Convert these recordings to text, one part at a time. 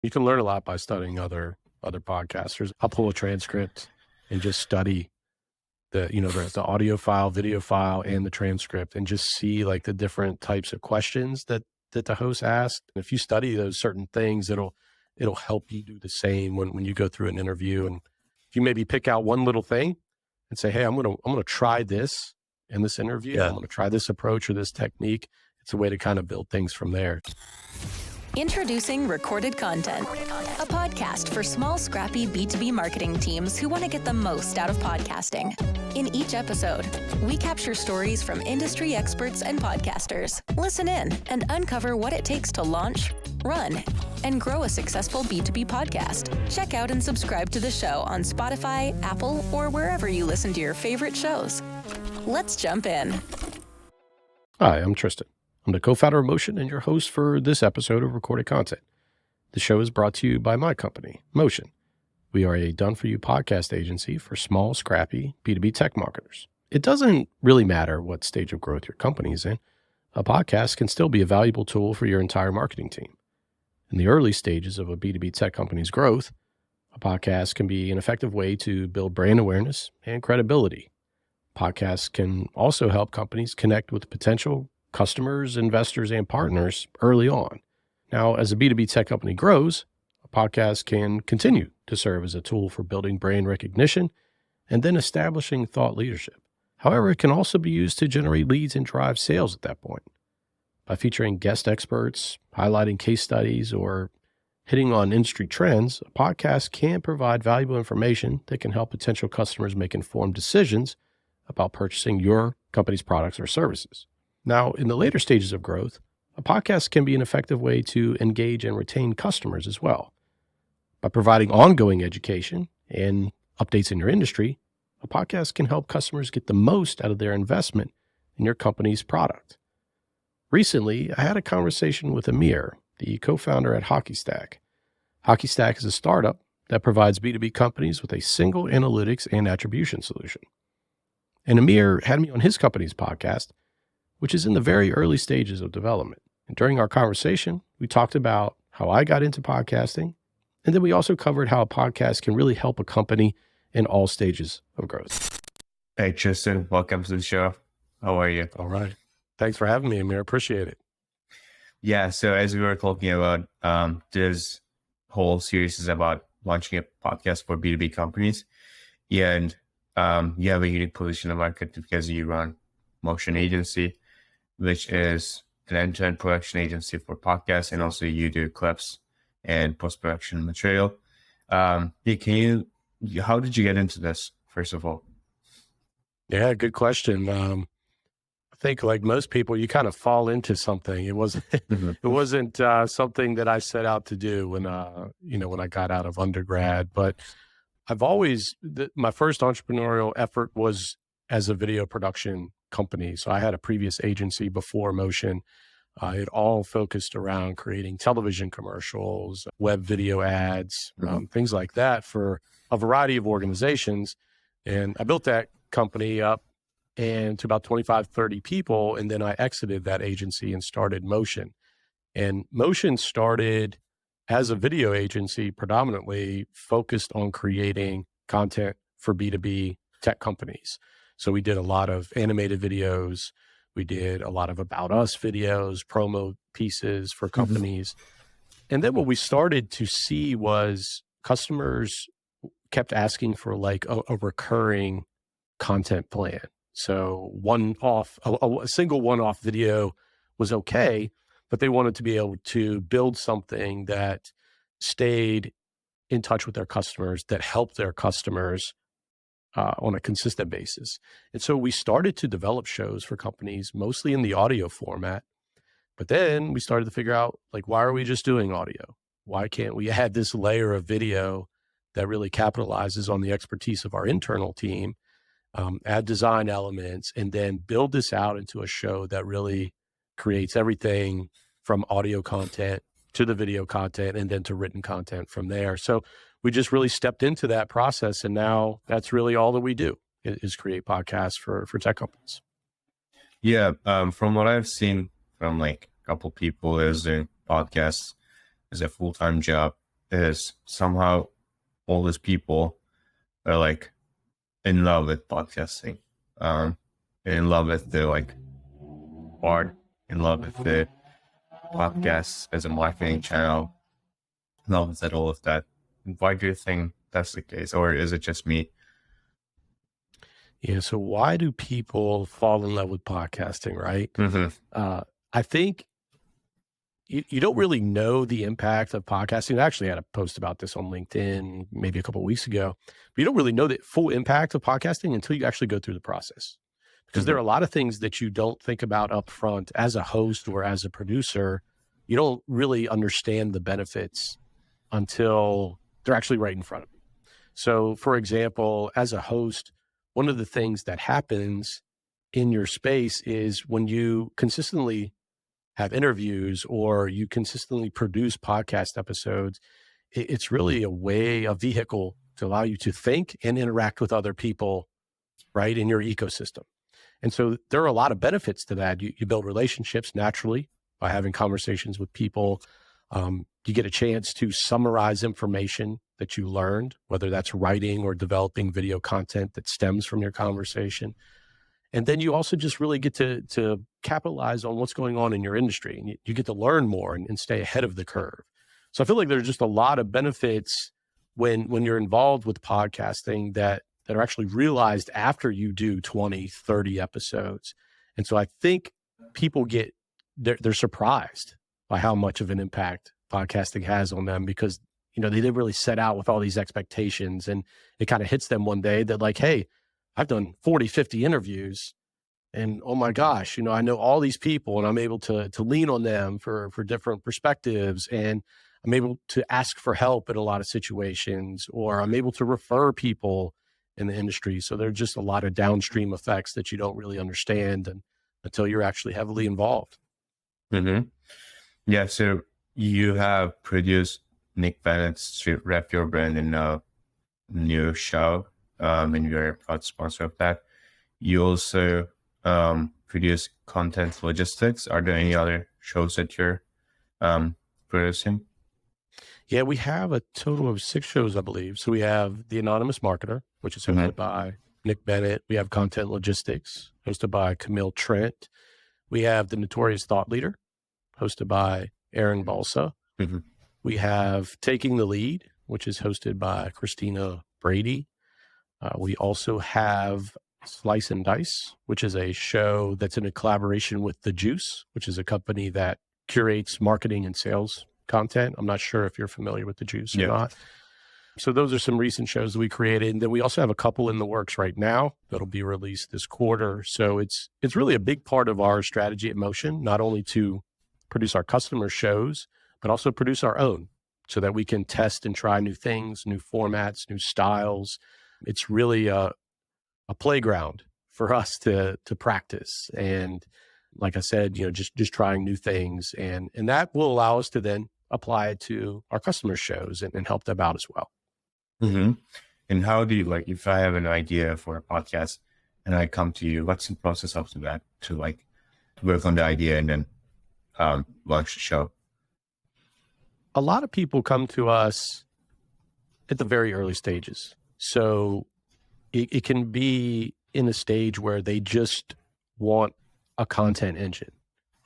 You can learn a lot by studying other podcasters. I'll pull a transcript and just study the audio file, video file, and the transcript, and just see like the different types of questions that the host asked. And if you study those certain things, it'll help you do the same when you go through an interview. And if you maybe pick out one little thing and say, hey, I'm gonna try this in this interview. Yeah. I'm gonna try this approach or this technique. It's a way to kind of build things from there. Introducing Recorded Content, a podcast for small, scrappy B2B marketing teams who want to get the most out of podcasting. In each episode, we capture stories from industry experts and podcasters. Listen in and uncover what it takes to launch, run, and grow a successful B2B podcast. Check out and subscribe to the show on Spotify, Apple, or wherever you listen to your favorite shows. Let's jump in. Hi, I'm Tristan. I'm the co-founder of Motion and your host for this episode of Recorded Content. The show is brought to you by my company, Motion. We are a done-for-you podcast agency for small, scrappy B2B tech marketers. It doesn't really matter what stage of growth your company is in. A podcast can still be a valuable tool for your entire marketing team. In the early stages of a B2B tech company's growth, a podcast can be an effective way to build brand awareness and credibility. Podcasts can also help companies connect with potential customers, investors, and partners early on. Now, as a B2B tech company grows, a podcast can continue to serve as a tool for building brand recognition and then establishing thought leadership. However, it can also be used to generate leads and drive sales at that point. By featuring guest experts, highlighting case studies, or hitting on industry trends, a podcast can provide valuable information that can help potential customers make informed decisions about purchasing your company's products or services. Now, in the later stages of growth, a podcast can be an effective way to engage and retain customers as well. By providing ongoing education and updates in your industry, a podcast can help customers get the most out of their investment in your company's product. Recently, I had a conversation with Emir, the co-founder at HockeyStack. HockeyStack is a startup that provides B2B companies with a single analytics and attribution solution. And Emir had me on his company's podcast, which is in the very early stages of development. And during our conversation, we talked about how I got into podcasting, and then we also covered how a podcast can really help a company in all stages of growth. Hey, Tristan, welcome to the show. How are you? All right. Thanks for having me, Emir. Appreciate it. Yeah, so as we were talking about, this whole series is about launching a podcast for B2B companies. Yeah, and you have a unique position in the market because you run Motion Agency, which is an end-to-end production agency for podcasts, and also you do clips and post-production material. How did you get into this, first of all? Yeah, good question. I think like most people, you kind of fall into something. It wasn't it wasn't something that I set out to do when I got out of undergrad, but I've always my first entrepreneurial effort was as a video production company. So I had a previous agency before Motion. It all focused around creating television commercials, web video ads, things like that for a variety of organizations. And I built that company up and to about 25, 30 people. And then I exited that agency and started Motion. And Motion started as a video agency, predominantly focused on creating content for B2B tech companies. So we did a lot of animated videos. We did a lot of about us videos, promo pieces for companies. And then what we started to see was customers kept asking for like a recurring content plan. So a single one-off video was okay, but they wanted to be able to build something that stayed in touch with their customers, that helped their customers on a consistent basis. And so we started to develop shows for companies, mostly in the audio format. But then we started to figure out, like, why are we just doing audio? Why can't we add this layer of video that really capitalizes on the expertise of our internal team, add design elements, and then build this out into a show that really creates everything from audio content to the video content and then to written content from there. So we just really stepped into that process, and now that's really all that we do is create podcasts for tech companies. Yeah, from what I've seen from like a couple people is doing podcasts as a full-time job. is somehow all these people are like in love with podcasting, in love with the like art, in love with the podcast as a marketing channel, in love with all of that. Why do you think that's the case, or is it just me? Yeah. So why do people fall in love with podcasting, right? I think you don't really know the impact of podcasting. I actually had a post about this on LinkedIn maybe a couple of weeks ago, but you don't really know the full impact of podcasting until you actually go through the process. Because there are a lot of things that you don't think about up front as a host or as a producer. You don't really understand the benefits until they're actually right in front of you. So, for example, as a host, one of the things that happens in your space is when you consistently have interviews or you consistently produce podcast episodes, it's really a vehicle to allow you to think and interact with other people, right, in your ecosystem. And so there are a lot of benefits to that. You build relationships naturally by having conversations with people. You get a chance to summarize information that you learned, whether that's writing or developing video content that stems from your conversation. And then you also just really get to capitalize on what's going on in your industry. And you get to learn more and stay ahead of the curve. So I feel like there's just a lot of benefits when you're involved with podcasting that are actually realized after you do 20, 30 episodes. And so I think people they're surprised by how much of an impact podcasting has on them because, they didn't really set out with all these expectations. And it kind of hits them one day that like, hey, I've done 40, 50 interviews and oh my gosh, I know all these people and I'm able to lean on them for different perspectives. And I'm able to ask for help in a lot of situations, or I'm able to refer people in the industry. So there are just a lot of downstream effects that you don't really understand until you're actually heavily involved. Yeah. So you have produced Nick Bennett's Rep Your Brand in a new show, and you're a proud sponsor of that. You also produce Content Logistics. Are there any other shows that you're producing? Yeah, we have a total of 6 shows, I believe. So we have The Anonymous Marketer, which is hosted by Nick Bennett. We have Content Logistics, hosted by Camille Trent. We have The Notorious Thought Leader, hosted by Aaron Balsa. We have Taking the Lead, which is hosted by Christina Brady. We also have Slice and Dice, which is a show that's in a collaboration with The Juice, which is a company that curates marketing and sales content. I'm not sure if you're familiar with The Juice or not. So those are some recent shows that we created. And then we also have a couple in the works right now that'll be released this quarter. So it's really a big part of our strategy at Motion, not only to produce our customer shows, but also produce our own so that we can test and try new things, new formats, new styles. It's really a playground for us to practice. And like I said, just trying new things. And that will allow us to then apply it to our customer shows and help them out as well. And how do you, if I have an idea for a podcast and I come to you, what's the process up to that to work on the idea and then launch the show? A lot of people come to us at the very early stages. So it can be in a stage where they just want a content engine,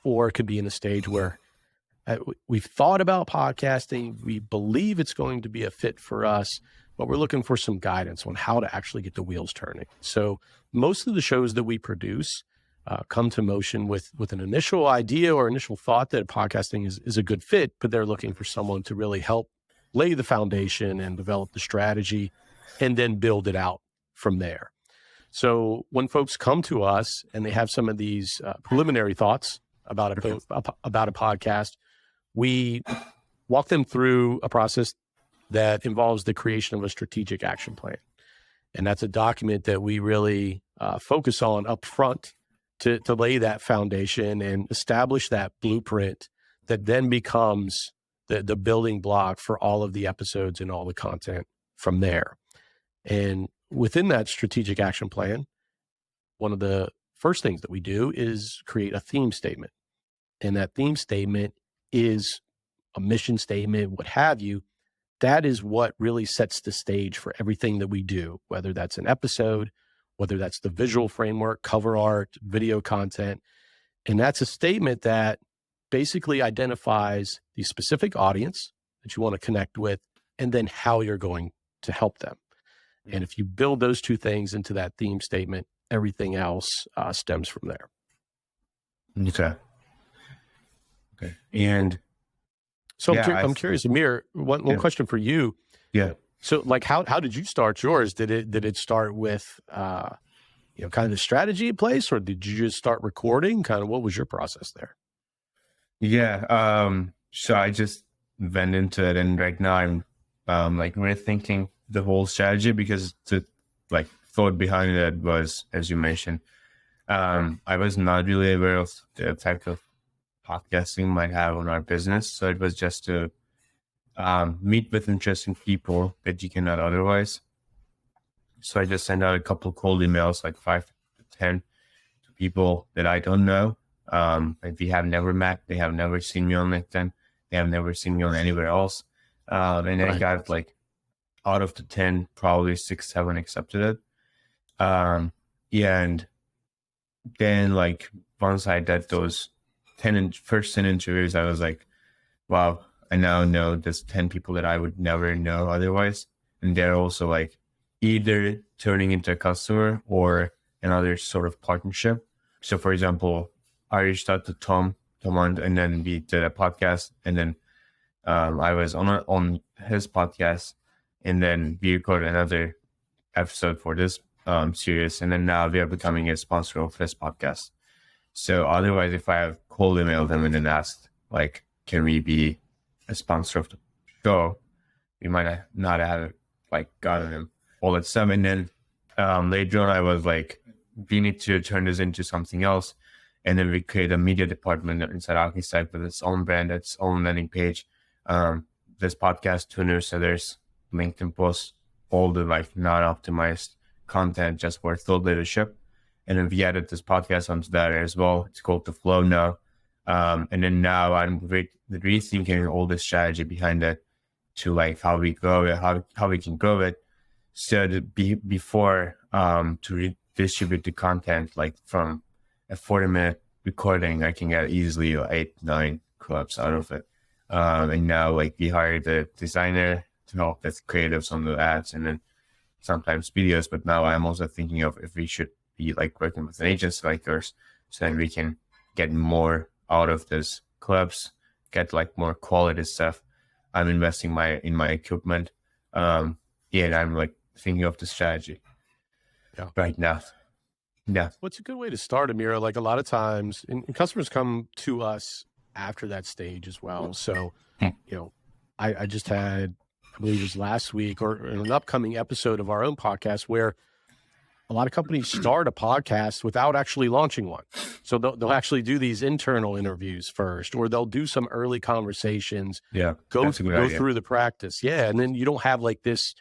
or it could be in a stage where we've thought about podcasting. We believe it's going to be a fit for us, but we're looking for some guidance on how to actually get the wheels turning. So most of the shows that we produce come to Motion with an initial idea or initial thought that podcasting is a good fit, but they're looking for someone to really help lay the foundation and develop the strategy and then build it out from there. So when folks come to us and they have some of these preliminary thoughts about a podcast, we walk them through a process that involves the creation of a strategic action plan. And that's a document that we really focus on up front to lay that foundation and establish that blueprint that then becomes the building block for all of the episodes and all the content from there. And within that strategic action plan, one of the first things that we do is create a theme statement. And that theme statement is a mission statement, what have you, that is what really sets the stage for everything that we do, whether that's an episode, whether that's the visual framework, cover art, video content. And that's a statement that basically identifies the specific audience that you want to connect with, and then how you're going to help them. And if you build those two things into that theme statement, everything else stems from there. Okay. And so I'm curious, Emir, one question for you. Yeah. So like, how did you start yours? Did it start with, kind of the strategy in place, or did you just start recording? Kind of what was your process there? Yeah. So I just went into it, and right now I'm like rethinking the whole strategy, because the like thought behind it was, as you mentioned, I was not really aware of the effect of podcasting might have on our business. So it was just to meet with interesting people that you cannot otherwise. So I just sent out a couple of cold emails, like 5 to 10 to people that I don't know. If we have never met, they have never seen me on LinkedIn, they have never seen me on anywhere else. And then I got like, out of the 10, probably 6, 7 accepted it. And then like once I did those first 10 interviews, I was like, wow, I now know there's 10 people that I would never know otherwise. And they're also like either turning into a customer or another sort of partnership. So for example, I reached out to Tom, and then we did a podcast, and then I was on his podcast, and then we recorded another episode for this series, and then now we are becoming a sponsor of his podcast. So otherwise, if I have cold emailed him and then asked, like, can we be a sponsor of the show, we might not have like gotten him all that stuff. And then later on, I was like, we need to turn this into something else. And then we create a media department inside Architect with its own brand, its own landing page. This podcast, 2 newsletters, LinkedIn posts, all the like non-optimized content just for thought leadership. And then we added this podcast onto that as well. It's called The Flow now. And then now I'm rethinking all the strategy behind it to like how we grow it, how we can grow it. So before to redistribute the content, like from a 40-minute recording, I can get easily 8, 9 clips out of it. And now like we hired a designer to help with creatives on the ads and then sometimes videos. But now I'm also thinking of if we should be like working with an agency like yours, so then we can get more out of these clips, get like more quality stuff. I'm investing in my equipment. And I'm like thinking of the strategy right now. Yeah. What's a good way to start, Emir? Like a lot of times, and customers come to us after that stage as well. So, I just had, I believe it was last week or an upcoming episode of our own podcast where a lot of companies start a podcast without actually launching one. So they'll actually do these internal interviews first, or they'll do some early conversations. Yeah. Go through the practice. Yeah. And then you don't have like this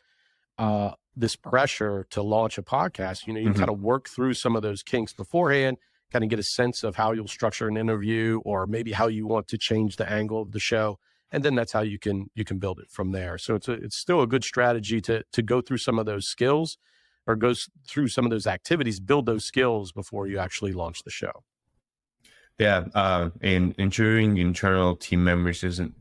pressure to launch a podcast. You kind of work through some of those kinks beforehand, kind of get a sense of how you'll structure an interview or maybe how you want to change the angle of the show. And then that's how you can build it from there. So it's still a good strategy to go through some of those skills or goes through some of those activities, build those skills before you actually launch the show. Yeah. And interviewing internal team members isn't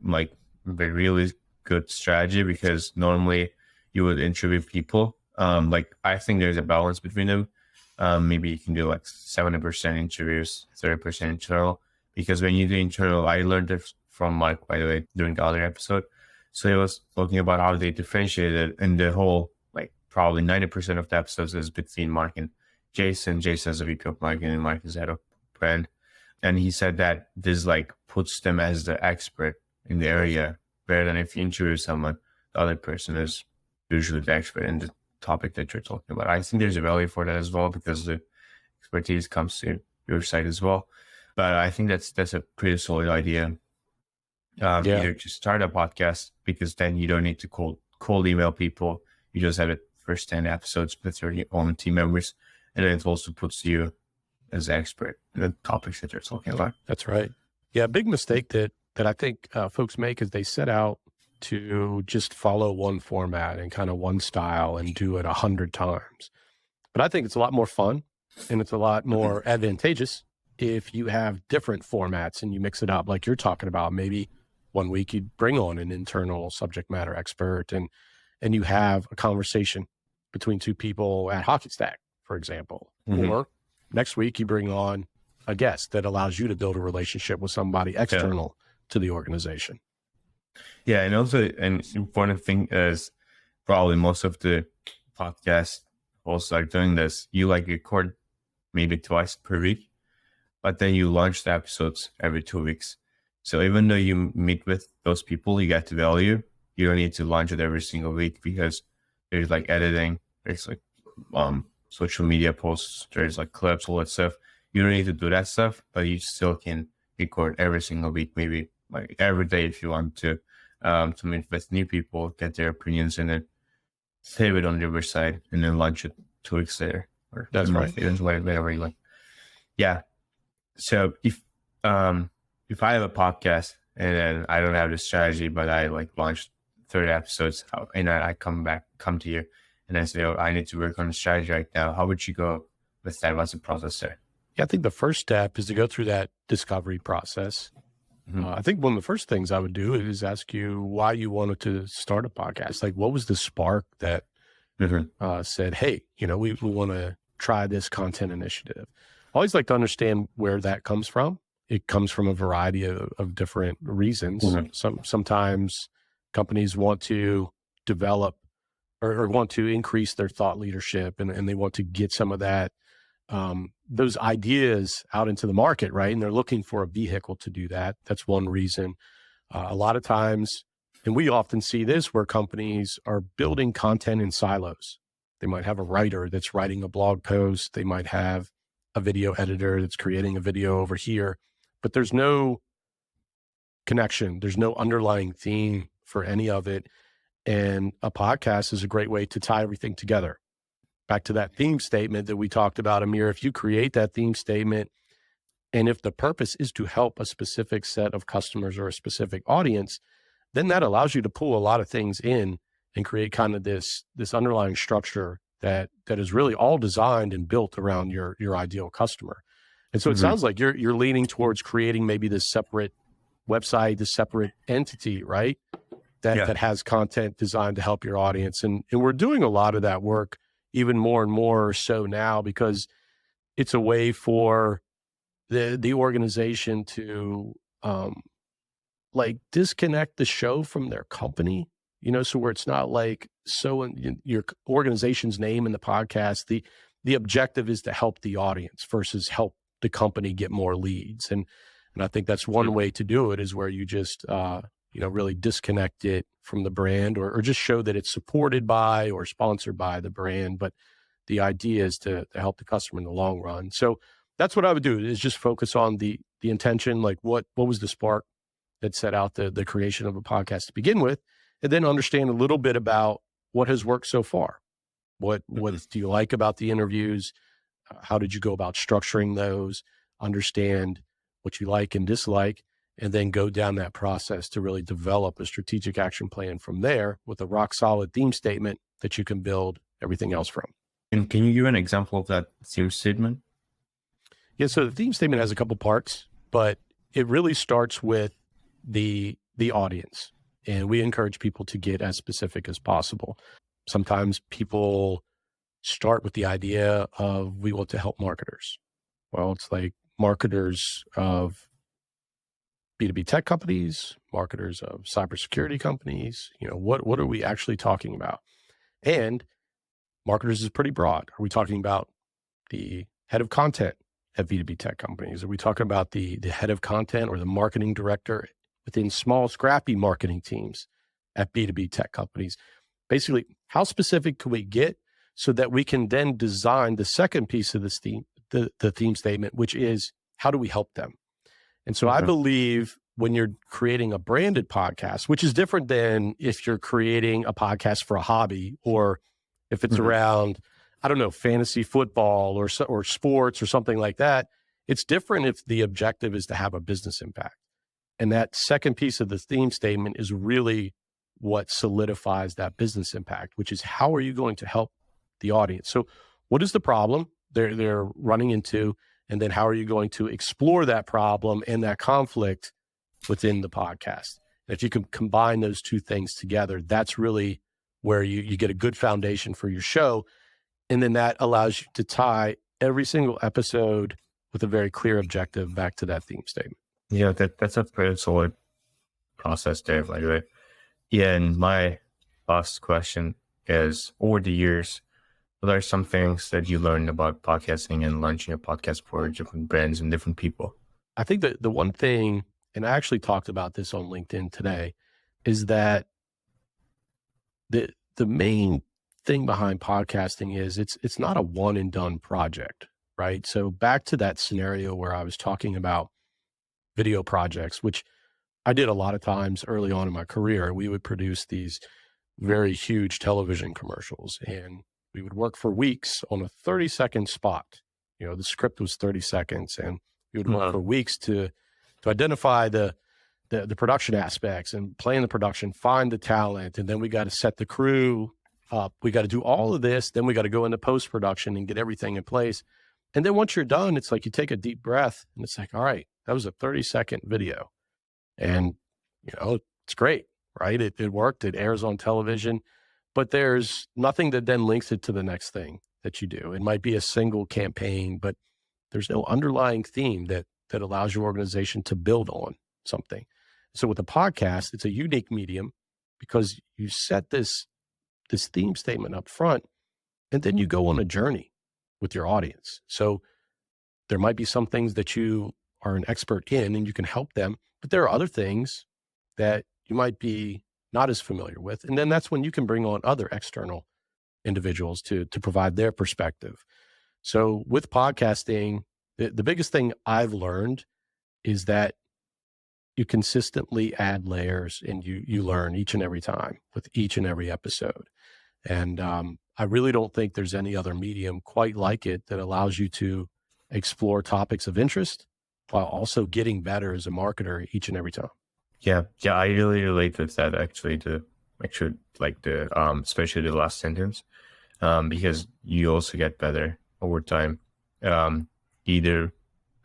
like a really good strategy because normally you would interview people. Like I think there's a balance between them. Maybe you can do like 70% interviews, 30% internal, because when you do internal, I learned this from Mike, by the way, during the other episode. So he was talking about how they differentiated, and the whole, like probably 90% of the episodes is between Mark and Jason. Jason is a VP of marketing and Mark is head of brand. And he said that this like puts them as the expert in the area, rather than if you interview someone, the other person is usually the expert in the topic that you're talking about. I think there's a value for that as well because the expertise comes to your side as well. But I think that's a pretty solid idea. Either to start a podcast, because then you don't need to cold email people. You just have the first 10 episodes with your own team members, and then it also puts you as an expert in the topics that you're talking about. That's right. Yeah, a big mistake that I think folks make is they set out to just follow one format and kind of one style and do it 100 times. But I think it's a lot more fun and it's a lot more advantageous if you have different formats and you mix it up like you're talking about. Maybe one week you bring on an internal subject matter expert and you have a conversation between two people at Hockey Stack, for example. Or next week you bring on a guest that allows you to build a relationship with somebody external to the organization. Yeah, and also an important thing is probably most of the podcasts also are doing this. You like record maybe twice per week, but then you launch the episodes every 2 weeks. So even though you meet with those people, you get the value, you don't need to launch it every single week because there's like editing, there's like social media posts, there's like clips, all that stuff. You don't need to do that stuff, but you still can record every single week, maybe like every day if you want to meet with new people, get their opinions, and then save it on your website and then launch it 2 weeks later. Or that's right. Whatever you want. Yeah. So if I have a podcast and then I don't have the strategy, but I like launched 30 episodes and I come to you and I say, oh, I need to work on the strategy right now. How would you go with that? What's the process there? Yeah, I think the first step is to go through that discovery process. I think one of the first things I would do is ask you why you wanted to start a podcast. Like, what was the spark that said, hey, we want to try this content initiative? I always like to understand where that comes from. It comes from a variety of different reasons. Sometimes companies want to develop or want to increase their thought leadership and they want to get some of that those ideas out into the market, right? And they're looking for a vehicle to do that. That's one reason. A lot of times, and we often see this where companies are building content in silos. They might have a writer that's writing a blog post. They might have a video editor that's creating a video over here, but there's no connection. There's no underlying theme for any of it. And a podcast is a great way to tie everything together. Back to that theme statement that we talked about, Emir, if you create that theme statement, and if the purpose is to help a specific set of customers or a specific audience, then that allows you to pull a lot of things in and create kind of this underlying structure that is really all designed and built around your ideal customer. And so it sounds like you're leaning towards creating maybe this separate website, this separate entity, right? That has content designed to help your audience. And we're doing a lot of that work even more and more so now because it's a way for the organization to like disconnect the show from their company, so where it's not like in your organization's name in the podcast, the objective is to help the audience versus help the company get more leads. And I think that's one way to do it is where you just really disconnect it from the brand or just show that it's supported by or sponsored by the brand. But the idea is to help the customer in the long run. So that's what I would do is just focus on the intention, like what was the spark that set out the creation of a podcast to begin with, and then understand a little bit about what has worked so far. What do you like about the interviews? How did you go about structuring those? Understand what you like and dislike, and then go down that process to really develop a strategic action plan from there with a rock solid theme statement that you can build everything else from. And can you give an example of that theme statement? Yeah, so the theme statement has a couple parts, but it really starts with the audience. And we encourage people to get as specific as possible. Sometimes people start with the idea of we want to help marketers. Well, it's like marketers of B2B tech companies, marketers of cybersecurity companies, what are we actually talking about? And marketers is pretty broad. Are we talking about the head of content at B2B tech companies? Are we talking about the head of content or the marketing director within small, scrappy marketing teams at B2B tech companies? Basically, how specific can we get so that we can then design the second piece of this theme, the theme statement, which is how do we help them? And so I believe when you're creating a branded podcast, which is different than if you're creating a podcast for a hobby or if it's around, I don't know, fantasy football or sports or something like that, it's different if the objective is to have a business impact. And that second piece of the theme statement is really what solidifies that business impact, which is how are you going to help the audience? So what is the problem they're running into? And then how are you going to explore that problem and that conflict within the podcast? And if you can combine those two things together, that's really where you get a good foundation for your show. And then that allows you to tie every single episode with a very clear objective back to that theme statement. Yeah, that's a pretty solid process there, by the way. Yeah, and my last question is, over the years, what are some things that you learned about podcasting and launching a podcast for different brands and different people? I think that the one thing, and I actually talked about this on LinkedIn today, is that the main thing behind podcasting is it's not a one and done project, right? So back to that scenario where I was talking about video projects, which I did a lot of times early on in my career. We would produce these very huge television commercials, and we would work for weeks on a 30-second spot. The script was 30 seconds, and we would work for weeks to identify the production aspects and plan the production, find the talent, and then we got to set the crew up. We got to do all of this. Then we got to go into post-production and get everything in place. And then once you're done, it's like you take a deep breath and it's like, all right, that was a 30-second video. And, it's great, right? It worked. It airs on television, but there's nothing that then links it to the next thing that you do. It might be a single campaign, but there's no underlying theme that allows your organization to build on something. So with a podcast, it's a unique medium because you set this theme statement up front, and then you go on a journey with your audience. So there might be some things that you are an expert in and you can help them, but there are other things that you might be not as familiar with. And then that's when you can bring on other external individuals to provide their perspective. So with podcasting, the biggest thing I've learned is that you consistently add layers, and you learn each and every time with each and every episode. And I really don't think there's any other medium quite like it that allows you to explore topics of interest while also getting better as a marketer each and every time. Yeah, I really relate with that actually like especially the last sentence, because you also get better over time, either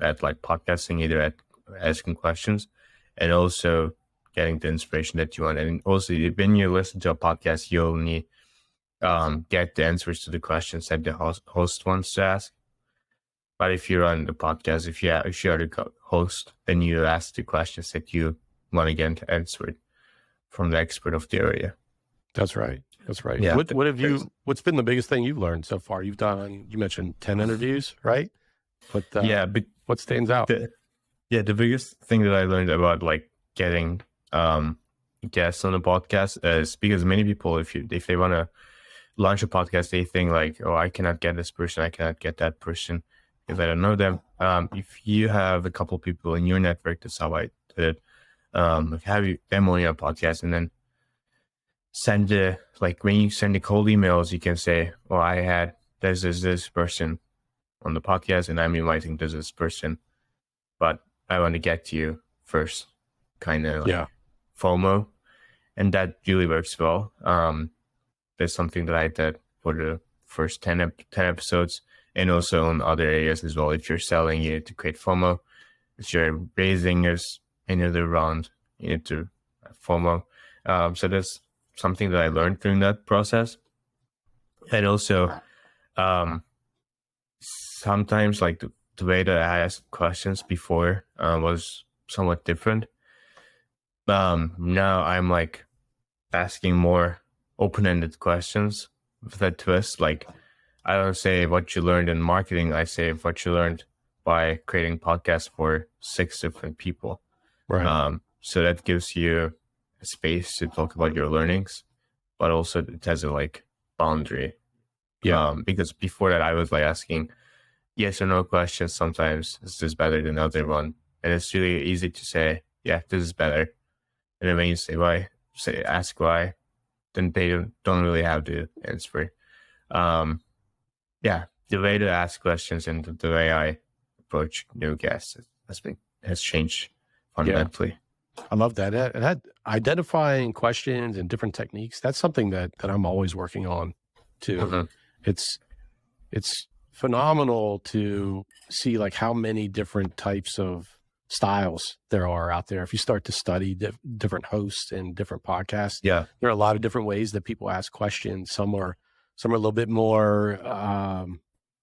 at like podcasting, either at asking questions, and also getting the inspiration that you want. And also when you listen to a podcast, you only get the answers to the questions that the host wants to ask. But if you're on the podcast, if you are the host, then you ask the questions that you want to get answered from the expert of the area. That's right. Yeah. What's been the biggest thing you've learned so far? You mentioned 10 interviews, right? But what stands out? The biggest thing that I learned about like getting guests on the podcast is because many people, if they want to launch a podcast, they think like, oh, I cannot get this person, I cannot get that person because I don't know them. If you have a couple people in your network, that's how I did it. Have them on your podcast, and then when you send the cold emails, you can say, well, I had this person on the podcast, and I'm inviting this person, but I want to get to you first, kind of FOMO, and that really works well. That's something that I did for the first 10 episodes, and also in other areas as well. If you're selling, you need to create FOMO. If you're raising another round, you need to FOMO. So that's something that I learned during that process. And also, sometimes like the way that I asked questions before was somewhat different. Now I'm like asking more open-ended questions with that twist. Like, I don't say what you learned in marketing, I say what you learned by creating podcasts for 6 different people. Right. So that gives you a space to talk about your learnings, but also it has a like boundary. Yeah. Because before that I was like asking yes or no questions. Sometimes is this better than the other one? And it's really easy to say, yeah, this is better. And then when you say why, ask why, then they don't really have the answer. The way to ask questions and the way I approach new guests has changed fundamentally. I love that. That identifying questions and different techniques, that's something that I'm always working on too. Mhm. It's phenomenal to see like how many different types of styles there are out there. If you start to study different hosts and different podcasts, Yeah. there are a lot of different ways that people ask questions. Some are a little bit more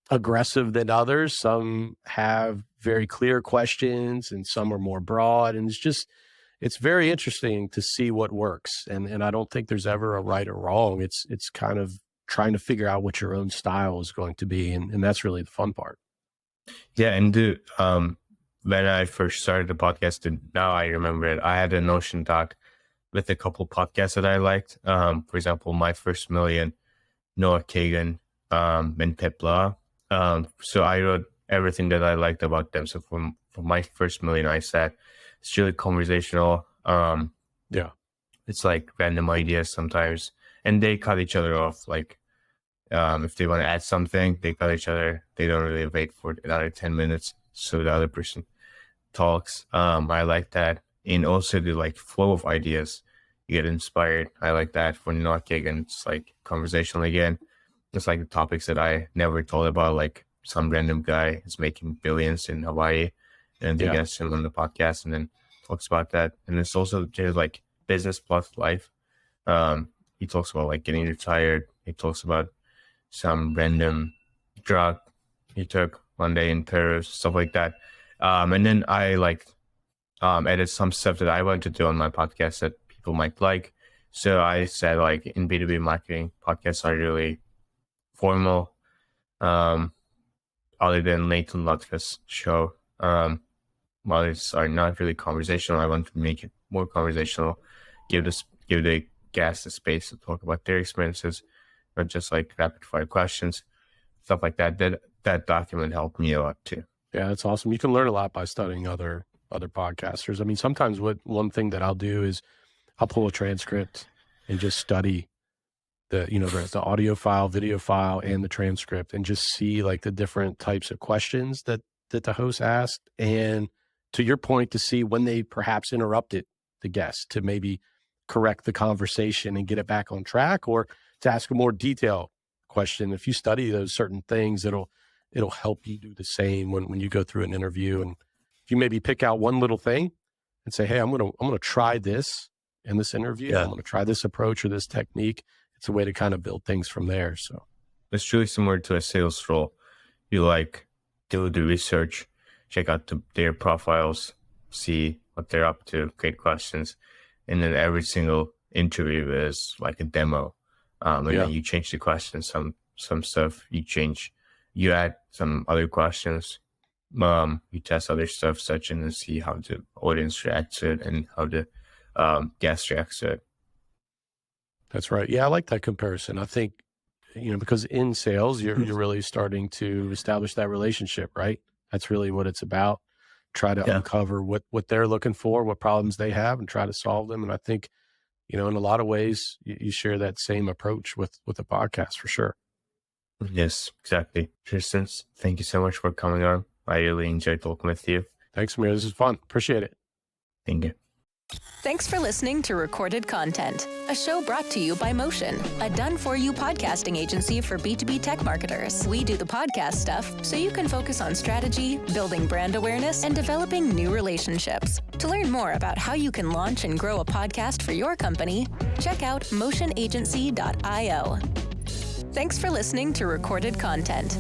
aggressive than others. Some have very clear questions, and some are more broad. And it's very interesting to see what works. And I don't think there's ever a right or wrong. It's kind of trying to figure out what your own style is going to be. And that's really the fun part. Yeah. And when I first started the podcast, and now I remember it, I had a Notion doc with a couple podcasts that I liked. For example, My First Million, Noah Kagan, and Pipla. So I wrote everything that I liked about them. So for My First Million, I said it's really conversational. Yeah. It's like random ideas sometimes, and they cut each other off. Like if they want to add something, they cut each other. They don't really wait for another 10 minutes so the other person talks. I like that. And also the like flow of ideas, you get inspired. I like that. For Noah Kagan, it's like conversational again. It's like the topics that I never thought about, like some random guy is making billions in Hawaii, and they get him on the podcast and then talks about that. And it's also just like business plus life. He talks about like getting retired. He talks about some random drug he took one day in Peru, stuff like that. And then I like added some stuff that I wanted to do on my podcast that people might like. So I said like in B2B marketing, podcasts are really formal. Other than Nathan Lutka's show, while it's are not really conversational, I want to make it more conversational, give the guests the space to talk about their experiences, not just like rapid fire questions, stuff like that. That document helped me a lot too. Yeah, that's awesome. You can learn a lot by studying other podcasters. I mean, sometimes one thing that I'll do is I'll pull a transcript and just study the audio file, video file, and the transcript, and just see like the different types of questions that the host asked. And to your point, to see when they perhaps interrupted the guest to maybe correct the conversation and get it back on track, or to ask a more detailed question. If you study those certain things, it'll help you do the same when you go through an interview. And if you maybe pick out one little thing and say, hey, I'm gonna try this in this interview. I'm gonna try this approach or this technique. It's a way to kind of build things from there. So it's really similar to a sales role. You like do the research, check out their profiles, see what they're up to, create questions, and then every single interview is like a demo. And then you change the questions, some stuff you change, you add some other questions, you test other stuff, such and see how the audience reacts to it and how the guest reacts to it. That's right. Yeah, I like that comparison. I think, because in sales, you're really starting to establish that relationship, right? That's really what it's about. Try to uncover what they're looking for, what problems they have, and try to solve them. And I think, in a lot of ways, you share that same approach with the podcast for sure. Yes, exactly. Tristan, thank you so much for coming on. I really enjoyed talking with you. Thanks, Emir. This is fun. Appreciate it. Thank you. Thanks for listening to Recorded Content, a show brought to you by Motion, a done-for-you podcasting agency for B2B tech marketers. We do the podcast stuff so you can focus on strategy, building brand awareness, and developing new relationships. To learn more about how you can launch and grow a podcast for your company, check out motionagency.io. Thanks for listening to Recorded Content.